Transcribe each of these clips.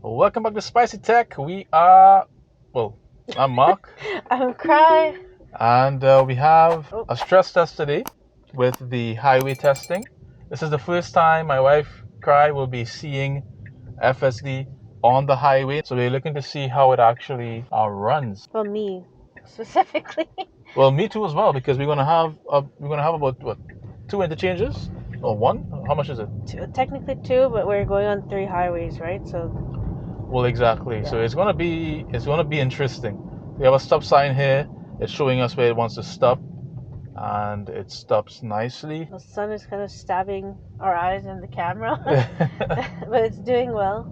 Welcome back to Spicy Tech. I'm Mark, I'm Cry. and we have a stress test today with the highway testing. This is the first time my wife, Cry, will be seeing FSD on the highway, so we're looking to see how it actually runs. Well, me specifically. Well, me too as well, because we're gonna have about what, 2 interchanges or one? How much is it? Technically 2, but we're going on 3 highways, right? So Well, exactly. yeah. So it's gonna be interesting. We have a stop sign here. It's showing us where it wants to stop, and it stops nicely. The sun is kind of stabbing our eyes in the camera, but it's doing well.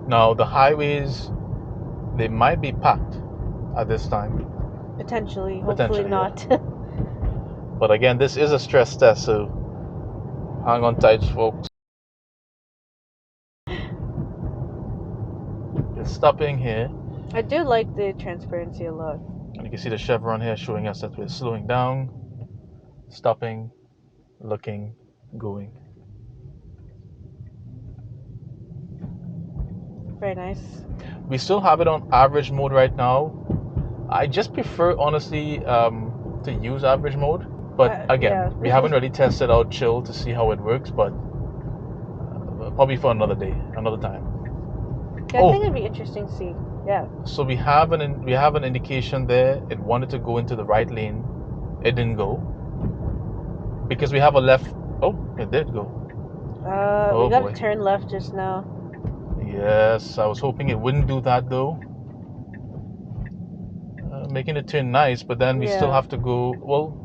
Now the highways, they might be packed at this time. Potentially, hopefully not. Yeah. But again, this is a stress test, so hang on tight, folks. It's stopping here, I do like the transparency a lot. and you can see the chevron here showing us that we're slowing down, stopping, looking, going. Very nice. We still have it on average mode right now. I just prefer, honestly, to use average mode. But again, yeah. we haven't really tested out chill to see how it works, but probably for another day, another time. Yeah, I think it'd be interesting to see. Yeah. So we have an indication there. It wanted to go into the right lane. It didn't go. Because we have a left. Oh, it did go. We got to turn left just now. Yes, I was hoping it wouldn't do that though. Making it turn nice, but then we still have to go. Well.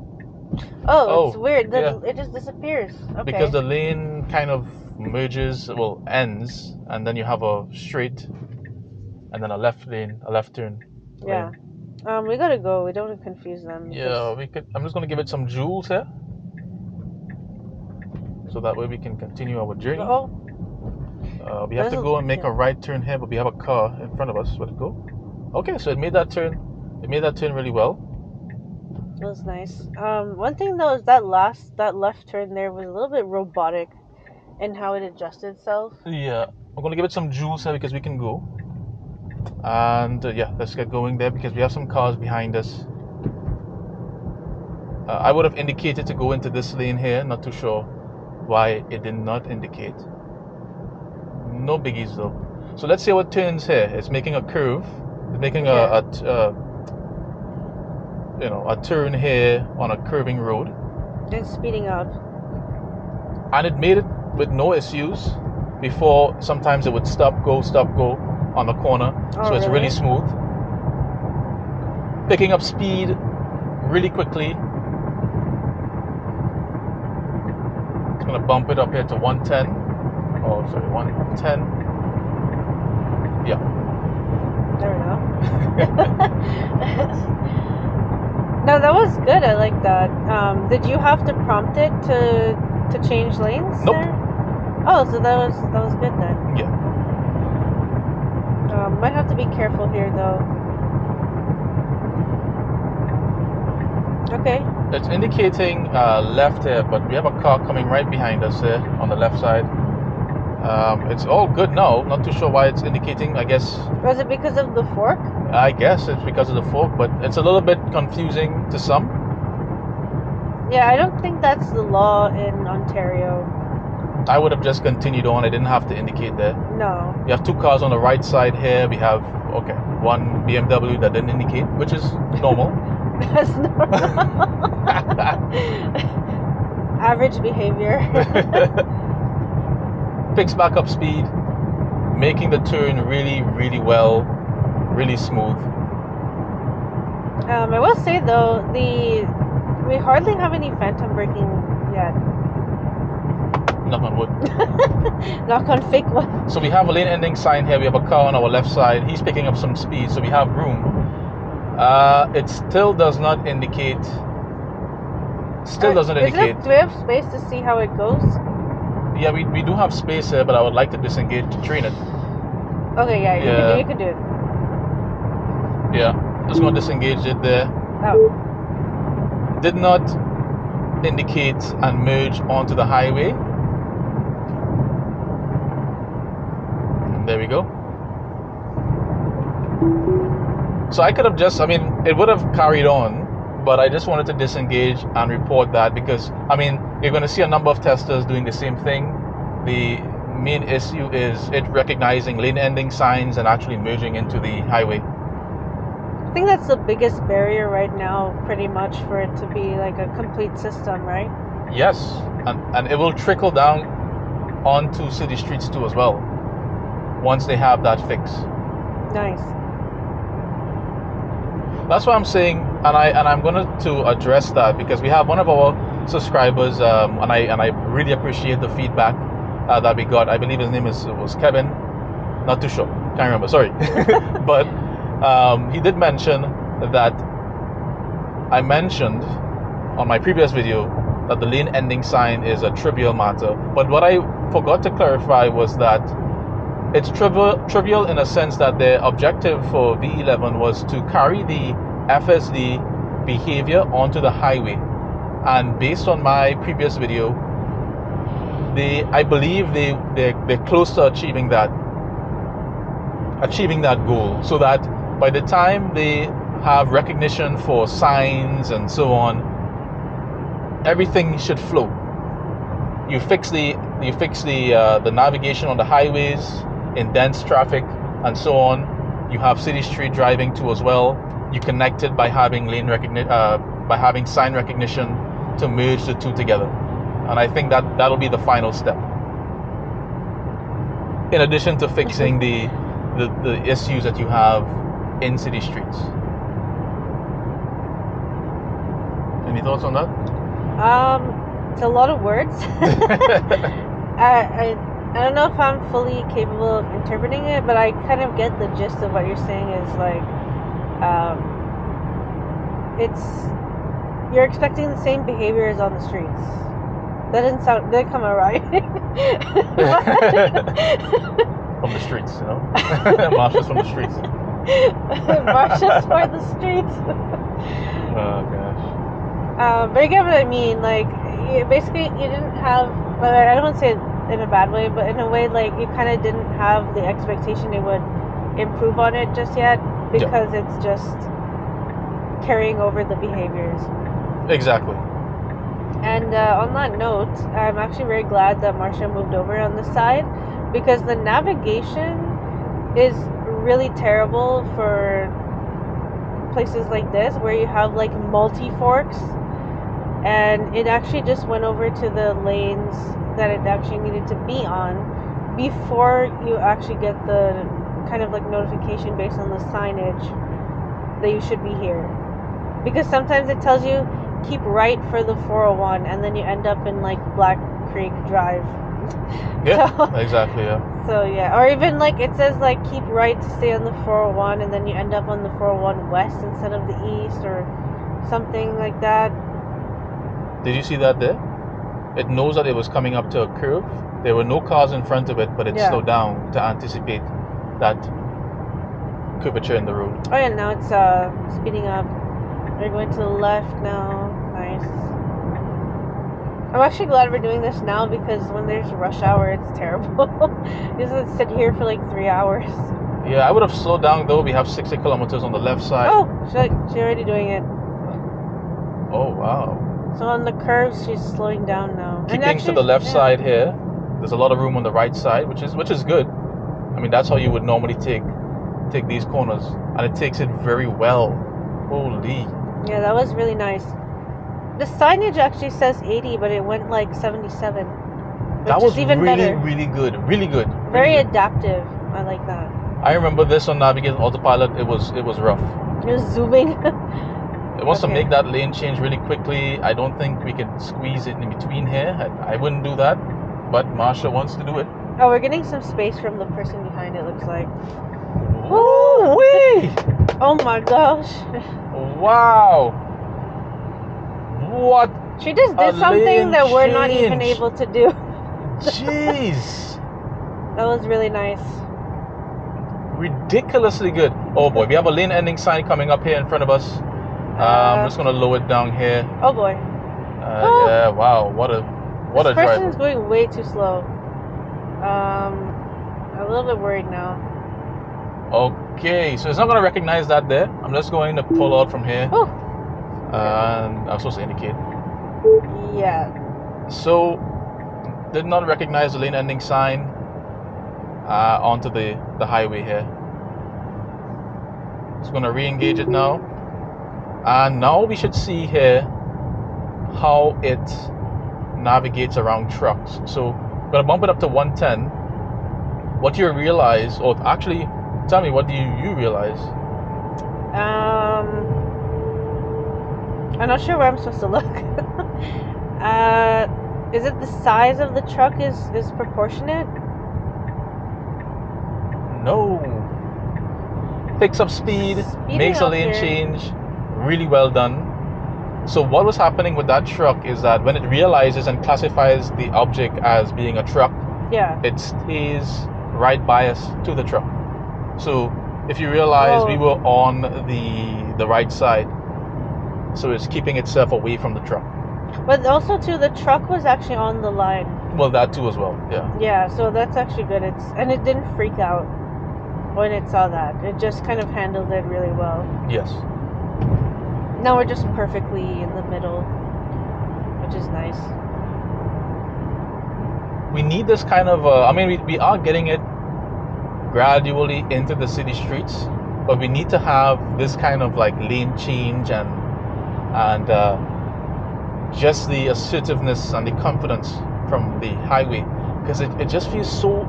Oh, it's weird. It just disappears. Okay. Because the lane kind of merges, well, ends, and then you have a straight, and then a left lane, a left turn. Yeah. Lane. We gotta go. We don't want to confuse them. Yeah, we could. I'm just gonna give it some joules here, so that way we can continue our journey. Oh. We have to go and make a right turn here, but we have a car in front of us. Let it go. Okay, so it made that turn. It made that turn really well. That was nice. One thing though is that left turn there was a little bit robotic in how it adjusted itself. Yeah, I'm gonna give it some joules here because we can go. And yeah, let's get going there because we have some cars behind us. I would have indicated to go into this lane here. Not too sure why it did not indicate. No biggies though. So let's see what turns here. It's making a curve. It's making a turn here on a curving road. It's speeding up. And it made it with no issues. Before, sometimes it would stop, go on the corner. So it's really smooth. Picking up speed really quickly. It's gonna bump it up here to 110. Oh, sorry, 110. Yeah. There we go. No, that was good. I like that. Did you have to prompt it to change lanes? Nope. There? Oh, so that was good then. Yeah. Might have to be careful here though. Okay. It's indicating left here, but we have a car coming right behind us here on the left side. It's all good now. Not too sure why it's indicating. I guess. Was it because of the fork? I guess it's because of the fork, but it's a little bit confusing to some. Yeah, I don't think that's the law in Ontario. I would have just continued on. I didn't have to indicate there. No. We have 2 cars on the right side here. We have, one BMW that didn't indicate, which is normal. That's normal. Average behavior. Picks back up speed, making the turn really, really well, really smooth. I will say though, we hardly have any phantom braking yet. Knock on wood. Knock on fake wood. So we have a lane ending sign here. We have a car on our left side. He's picking up some speed, so we have room. It still does not indicate. Do we have space to see how it goes? Yeah, we do have space here, but I would like to disengage to train it. Okay, yeah, you can do it. Yeah, just going to disengage it there. Oh. Did not indicate and merge onto the highway. There we go. So I could have just, it would have carried on, but I just wanted to disengage and report that because, you're going to see a number of testers doing the same thing. The main issue is it recognizing lane ending signs and actually merging into the highway. I think that's the biggest barrier right now, pretty much, for it to be like a complete system, right? Yes, and it will trickle down onto city streets too as well, once they have that fix. Nice. That's what I'm saying, and I'm going to address that because we have one of our subscribers, and I really appreciate the feedback that we got. I believe his name was Kevin. Not too sure, can't remember. Sorry, but he did mention that I mentioned on my previous video that the lane ending sign is a trivial matter. But what I forgot to clarify was that it's trivial in a sense that the objective for V11 was to carry the FSD behavior onto the highway. And based on my previous video, I believe they're close to achieving that goal, so that by the time they have recognition for signs and so on, everything should flow. You fix the navigation on the highways in dense traffic and so on. You have city street driving too as well. You connect it by having by having sign recognition to merge the two together. And I think that'll be the final step. In addition to fixing the issues that you have in city streets. Any thoughts on that? It's a lot of words. I don't know if I'm fully capable of interpreting it, but I kind of get the gist of what you're saying. Is like, you're expecting the same behaviors on the streets. That didn't come out right. From the streets, you know. Marsha's from the streets. Marsha's for the streets. Oh gosh. But you get what I mean. Like, basically, you didn't have. But I don't want to say it in a bad way, but in a way, like, you kind of didn't have the expectation it would improve on it just yet, because it's just carrying over the behaviors. Exactly. And on that note, I'm actually very glad that Marsha moved over on this side, because the navigation is really terrible for places like this where you have like multi-forks, and it actually just went over to the lanes that it actually needed to be on before you actually get the kind of like notification based on the signage that you should be here. Because sometimes it tells you keep right for the 401, and then you end up in like Black Creek Drive. Yeah, so, exactly, yeah. So yeah, or even like it says like keep right to stay on the 401, and then you end up on the 401 west instead of the east, or something like that. Did you see that there? It knows that it was coming up to a curve. There were no cars in front of it, but it slowed down to anticipate that curvature in the road. Oh yeah, now it's speeding up. We're going to the left now. Nice. I'm actually glad we're doing this now, because when there's rush hour, it's terrible. You just sit here for like 3 hours. Yeah, I would have slowed down though. We have 60 kilometers on the left side. Oh, she's already doing it. Oh wow. So on the curves, she's slowing down now. Keeping to the left side here. There's a lot of room on the right side, which is good. I mean, that's how you would normally take these corners, and it takes it very well. Holy. Yeah, that was really nice. The signage actually says 80, but it went like 77. That was even really, better. really good. Really good. Very good. Adaptive. I like that. I remember this on Navigate Autopilot. It was rough. It was zooming. It wants to make that lane change really quickly. I don't think we can squeeze it in between here. I wouldn't do that, but Marsha wants to do it. Oh, we're getting some space from the person behind, it looks like. Woo-wee! Oh my gosh. Wow. What? She just did something that we're not even able to do. Jeez. That was really nice. Ridiculously good. Oh boy, we have a lane ending sign coming up here in front of us. I'm just gonna lower it down here. Oh boy. Yeah, wow, what a driver. This person's going way too slow. a little bit worried now. Okay, so it's not going to recognize that there. I'm just going to pull out from here. Oh. And I'm supposed to indicate. Yeah. So, did not recognize the lane ending sign onto the highway here. It's going to re-engage it now. And now we should see here how it navigates around trucks. So, I'm going to bump it up to 110. What do you realize, or actually, tell me, what do you realize? I'm not sure where I'm supposed to look. Is it the size of the truck is proportionate? No. Picks up speed, makes a lane change. Really well done. So what was happening with that truck is that when it realizes and classifies the object as being a truck, it stays right biased to the truck. So if you realize we were on the right side, so it's keeping itself away from the truck. But also too, the truck was actually on the line. Well, that too as well, yeah. Yeah, so that's actually good. And it didn't freak out when it saw that. It just kind of handled it really well. Yes. Now we're just perfectly in the middle, which is nice. We need this kind of, we are getting it gradually into the city streets, but we need to have this kind of like lane change and just the assertiveness and the confidence from the highway, because it just feels so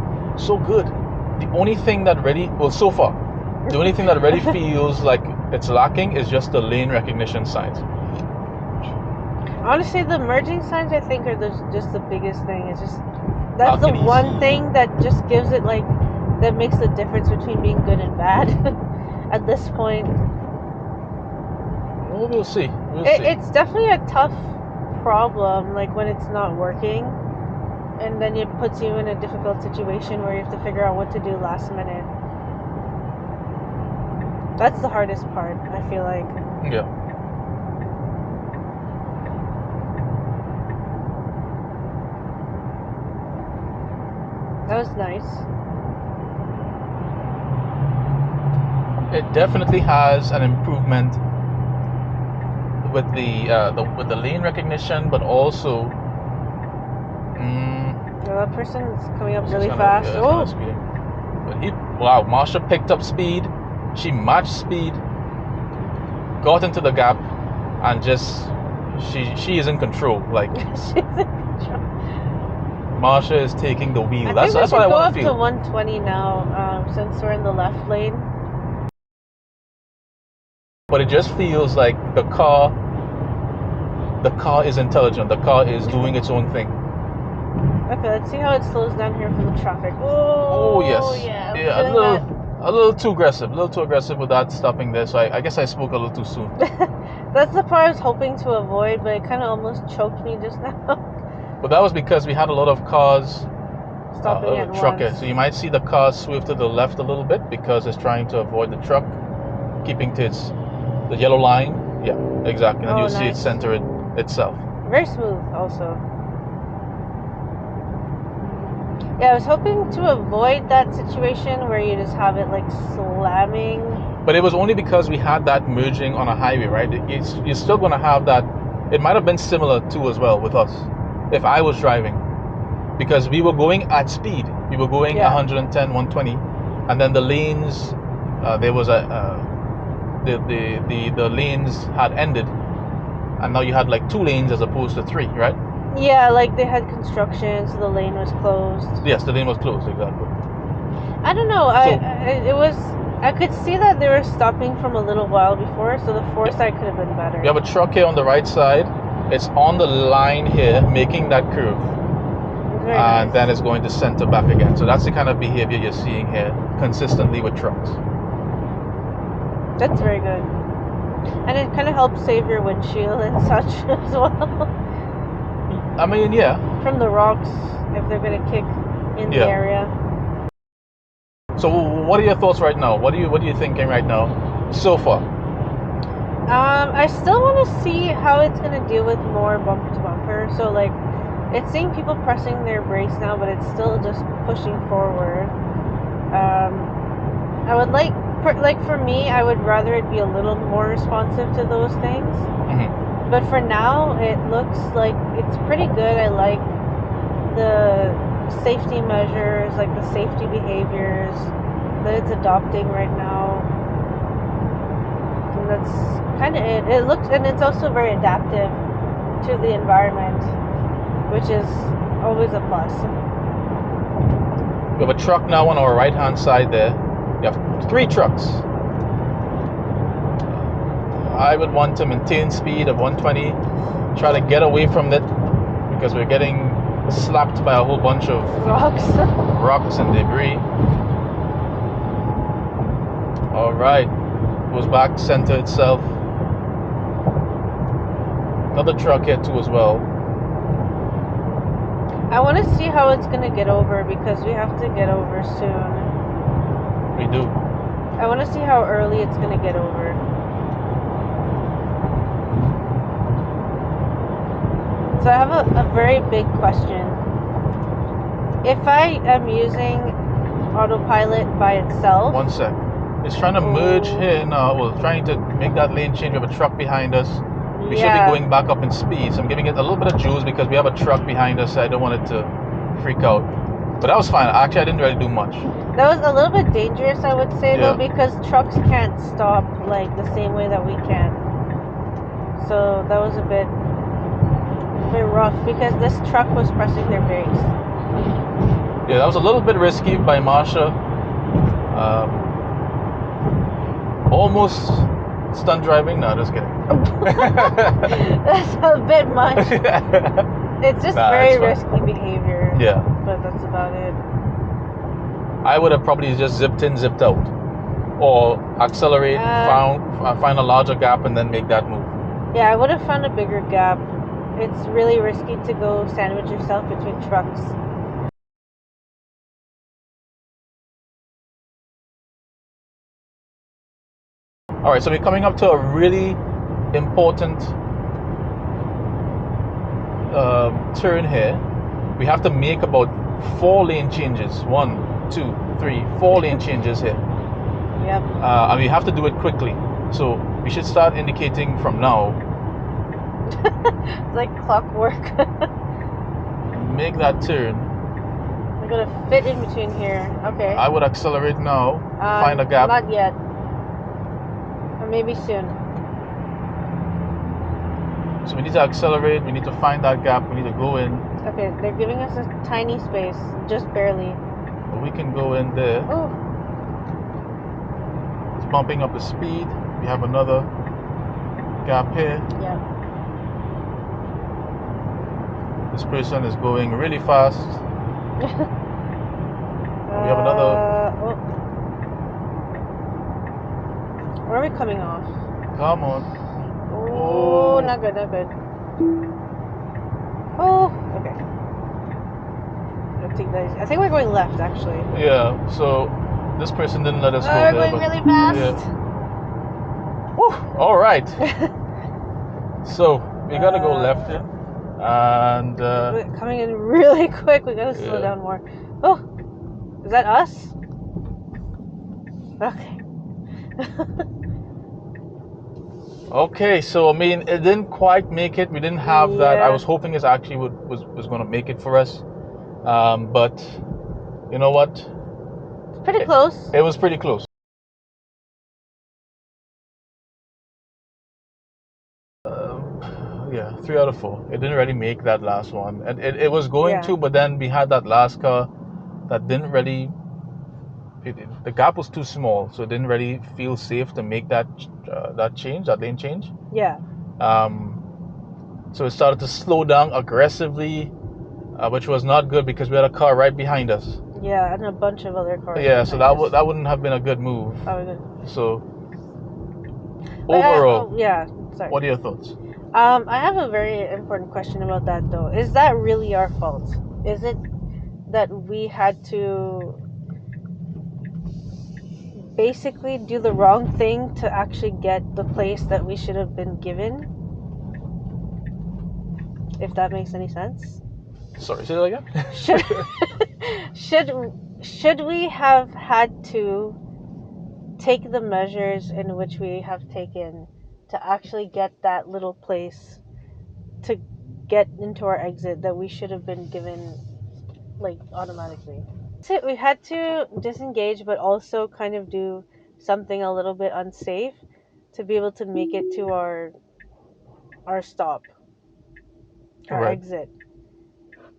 good. The only thing that so far, the only thing that really feels like it's lacking is just the lane recognition signs. Honestly, the merging signs, I think, are just the biggest thing. It's just, that's the one thing that just gives it, like, that makes the difference between being good and bad at this point. Well, we'll see. It's definitely a tough problem, like, when it's not working. And then it puts you in a difficult situation where you have to figure out what to do last minute. That's the hardest part, I feel like. Yeah. That was nice. It definitely has an improvement with the lane recognition, but also. That person's coming up really fast. But Marsha picked up speed. She matched speed, got into the gap, and just she is in control. Like she's in control. Marsha is taking the wheel. That's what I want to feel. Go up to 120 now, since we're in the left lane. But it just feels like the car is intelligent. The car is doing its own thing. Okay, let's see how it slows down here for the traffic. Oh yes. Yeah, a little too aggressive. A little too aggressive with that stopping there. So I guess I spoke a little too soon. That's the part I was hoping to avoid, but it kind of almost choked me just now. But that was because we had a lot of cars stopping at once. So you might see the car swerve to the left a little bit because it's trying to avoid the truck, keeping to the yellow line. Yeah, exactly. And you'll see it center itself. Very smooth also. Yeah, I was hoping to avoid that situation where you just have it like slamming. But it was only because we had that merging on a highway, right? You're still going to have that. It might have been similar too as well with us if I was driving, because we were going at speed. We were going 110, 120, and then the lanes, there was the lanes had ended, and now you had like 2 lanes as opposed to 3, right? Yeah, like they had construction, so the lane was closed. Yes, the lane was closed, exactly. I don't know. I could see that they were stopping from a little while before, so the foresight could have been better. We have a truck here on the right side. It's on the line here, making that curve. And then it's going to center back again. So that's the kind of behavior you're seeing here consistently with trucks. That's very good. And it kind of helps save your windshield and such as well. I mean, yeah. From the rocks, if they're going to kick in the area. So what are your thoughts right now? What are you thinking right now so far? I still want to see how it's going to deal with more bumper to bumper. So like, it's seeing people pressing their brakes now, but it's still just pushing forward. I would like for me, I would rather it be a little more responsive to those things. Mm-hmm. But for now, it looks like it's pretty good. I like the safety measures, like the safety behaviors that it's adopting right now. And that's kind of it. It looks, and it's also very adaptive to the environment, which is always a plus. We have a truck now on our right-hand side there. We have 3 trucks. I would want to maintain speed of 120, try to get away from it because we're getting slapped by a whole bunch of rocks and debris. All right, goes back, center itself. Another truck here too as well. I want to see how it's going to get over because we have to get over soon. We do. I want to see how early it's going to get over. So I have a very big question. If I am using autopilot by itself... One sec. It's trying to merge here now. Well, trying to make that lane change. We have a truck behind us. We should be going back up in speed. So I'm giving it a little bit of juice because we have a truck behind us. So I don't want it to freak out. But that was fine. Actually, I didn't really do much. That was a little bit dangerous, I would say, though, because trucks can't stop like the same way that we can. So that was a bit rough because this truck was pressing their brakes. Yeah, that was a little bit risky by Marsha. Almost stunt driving. No, just kidding. That's a bit much. It's just very risky behavior. Yeah. But that's about it. I would have probably just zipped in, zipped out. Or accelerate, find a larger gap, and then make that move. Yeah, I would have found a bigger gap. It's really risky to go sandwich yourself between trucks. Alright, so we're coming up to a really important turn here. We have to make about 4 lane changes. 1, 2, 3, 4 lane changes here. Yep. And we have to do it quickly. So we should start indicating from now. It's like clockwork. Make that turn. We're gonna fit in between here. Okay. I would accelerate now. Find a gap. Not yet. Or maybe soon. So we need to accelerate. We need to find that gap. We need to go in. Okay, they're giving us a tiny space, just barely. But we can go in there. Oh. It's bumping up the speed. We have another gap here. Yeah. This person is going really fast. We have another. Where are we coming off? Come on. Oh, not good, not good. Oh, okay. I think we're going left, actually. Yeah, so this person didn't let us go there. We're going really fast. Yeah. Whew, all right. So we gotta go left here. And coming in really quick. We gotta slow down more. Oh, is that us? Okay. Okay, so I mean, it didn't quite make it. We didn't have that. I was hoping it actually was going to make it for us, but you know what? It's pretty close. It was pretty close. Yeah, 3 out of 4. It didn't really make that last one, and it was going to, but then we had that last car that didn't really. The gap was too small, so it didn't really feel safe to make that lane change. Yeah. So it started to slow down aggressively, which was not good because we had a car right behind us. Yeah, and a bunch of other cars. Yeah, so that wouldn't have been a good move. So overall, sorry. What are your thoughts? I have a very important question about that though. Is that really our fault? Is it that we had to basically do the wrong thing to actually get the place that we should have been given? If that makes any sense. Sorry, say that again. Should should we have had to take the measures in which we have taken to actually get that little place to get into our exit that we should have been given like automatically? So we had to disengage, but also kind of do something a little bit unsafe to be able to make it to our stop, our Right. exit.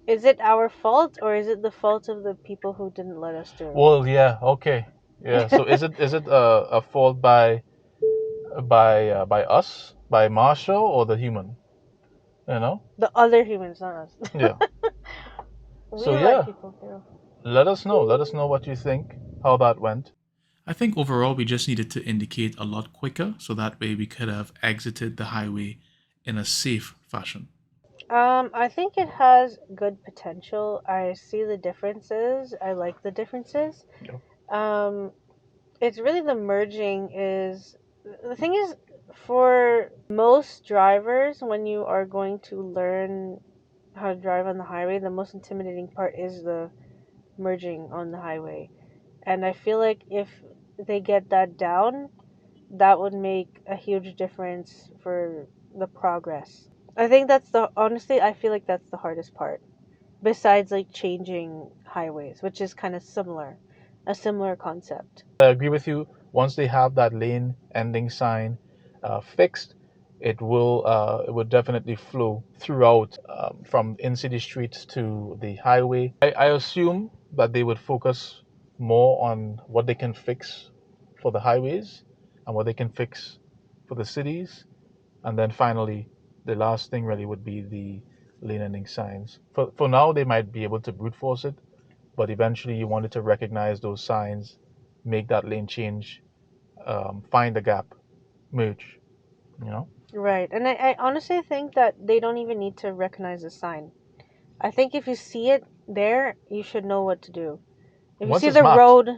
Is it our fault or is it the fault of the people who didn't let us through? Well, yeah. Okay. Yeah. So is it a fault by us, by Marsha, or the human? You know? The other humans, not us. Yeah. So We let yeah, people through. let us know. Let us know what you think, how that went. I think overall we just needed to indicate a lot quicker so that way we could have exited the highway in a safe fashion. I think it has good potential. I see the differences. I like the differences. Yeah. It's really the merging is the thing is for most drivers when you are going to learn how to drive on the highway, the most intimidating part is the merging on the highway. And I feel like if they get that down, that would make a huge difference for the progress. I think that's the honestly, I feel like that's the hardest part. Besides like changing highways, which is kind of similar, a similar concept. I agree with you. Once they have that lane ending sign fixed, it would definitely flow throughout from in-city streets to the highway. I assume that they would focus more on what they can fix for the highways and what they can fix for the cities, and then finally, the last thing really would be the lane ending signs. For now, they might be able to brute force it, but eventually you wanted to recognize those signs, make that lane change, find the gap, merge, you know? Right. And I honestly think that they don't even need to recognize the sign. I think if you see it there, you should know what to do. If you Once see it's the mapped, road,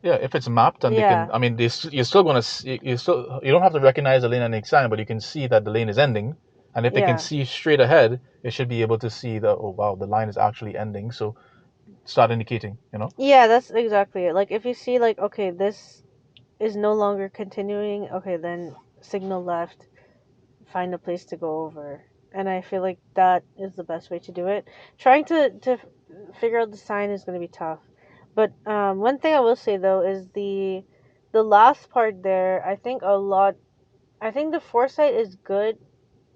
yeah, if it's mapped and they can, yeah, I mean, you're still going to, you don't have to recognize the lane ending sign, but you can see that the lane is ending. And if they can yeah. see straight ahead, they should be able to see that, oh, wow, the line is actually ending. So start indicating, you know? Yeah, that's exactly it. Like if you see like okay, this is no longer continuing, okay, then signal left, find a place to go over. And I feel like that is the best way to do it. Trying to figure out the sign is going to be tough. But one thing I will say though is the last part there, I think the foresight is good,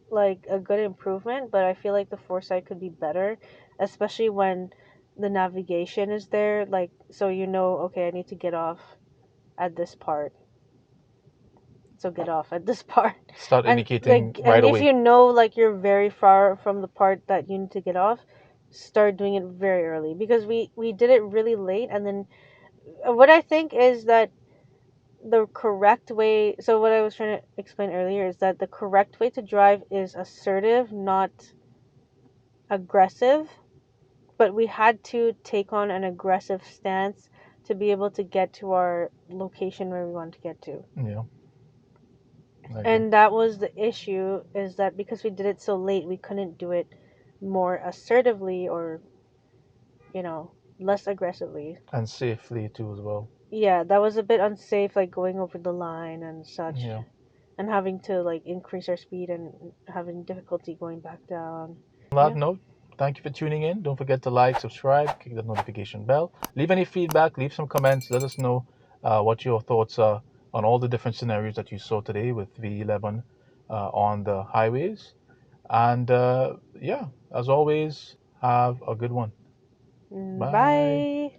like a good improvement, but I feel like the foresight could be better, especially when the navigation is there, like so you know, okay, I need to get off at this part. So get off at this part. Start And indicating like right and if away. you know like you're very far from the part that you need to get off, start doing it very early because we did it really late and then what I think is that the correct way so what I was trying to explain earlier is that the correct way to drive is assertive, not aggressive, but we had to take on an aggressive stance to be able to get to our location where we want to get to. Yeah, I agree. And that was the issue is that because we did it so late, we couldn't do it more assertively or, you know, less aggressively. And safely too as well. Yeah, that was a bit unsafe, like going over the line and such, Yeah. and having to like increase our speed and having difficulty going back down. On that Yeah. note, thank you for tuning in. Don't forget to like, subscribe, click the notification bell. Leave any feedback, leave some comments. Let us know what your thoughts are on all the different scenarios that you saw today with V11 on the highways. And yeah, as always, have a good one. Bye. Bye.